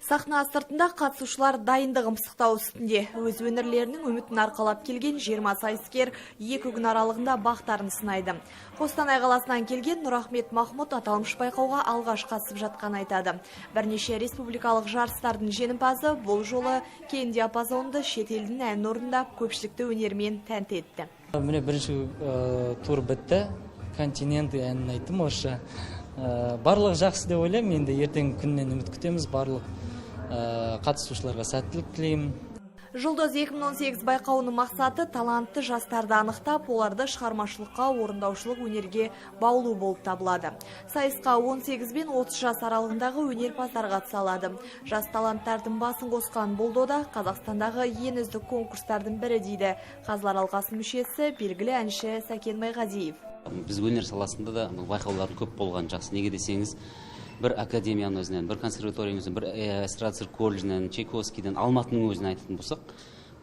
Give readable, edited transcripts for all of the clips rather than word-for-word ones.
Сахна сыртында қатысушылар дайындығын пысықтау үстінде. Өз өнерлерінің үмітін арқалап келген 20 сайыскер 2 күн аралығында бақтарын сынайды. Қостанай қаласынан келген Нұрахмет Махмұт аталмыш байқауға алғаш қатысып жатқан айтады. Бірнеше республикалық жарыстардың жеңімпазы бұл жолы кең диапазонды шетелдің әнін орындап көпшілікті өнермен тәнті етті. Міне бірінші тур бітті. Континенті әнін айттым орысша. Барлық жақсы деп ойлаймын. Енді ертең күннен үміт күтеміз. Барлық қатысушыларға сәттілік тілеймін. Жұлдыз 2018 байқауының мақсаты талантты жастарды анықтап, оларды шығармашылыққа, орындаушылық өнерге баулу болып табылады. Сайысқа 18 бен 30 жас аралығындағы өнерпаздар қатыса алады. Жас таланттардың басын қосқан бұл дода Қазақстандағы ең үздік конкурстардың бірі дейді Қазылар алқасының мүшесі, белгілі әнші Сәкен Майғазиев. Біз өнер саласында да байқаулардың көп болған жақсы. Неге десеңіз, бір академияның өзінен, бір консерваторияның өзінен, бір эстрада колледжінен, Чайковскийден, Алматының өзін айтатын болсақ,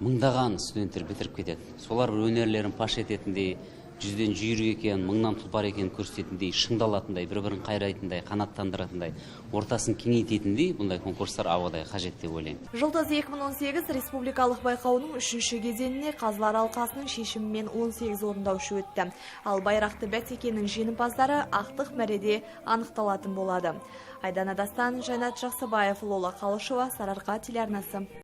мыңдаған студенттер бітіріп кетеді. Солар өнерлерін паш ететіндей, жүзден жүйрік екен, мыңнан тұлпар екен көрсететіндей, шыңдалатындай, бір-бірін қайрайтындай, қанаттандыратындай, ортасын кеңейтетіндей бұндай конкурстар ауадай қажет деп ойлаймын. Жұлдыз 2018 республикалық байқауының 3-ші кезеңіне Қазылар алқасының шешімімен 18 орындаушы өтті. Ал байрақты бәсекенің жеңімпаздары ақтық мәреде анықталатын болады. Айдана Дастан, Жанат Жақсыбаев, Лола Қалышева, Сарыарқа телеарнасы.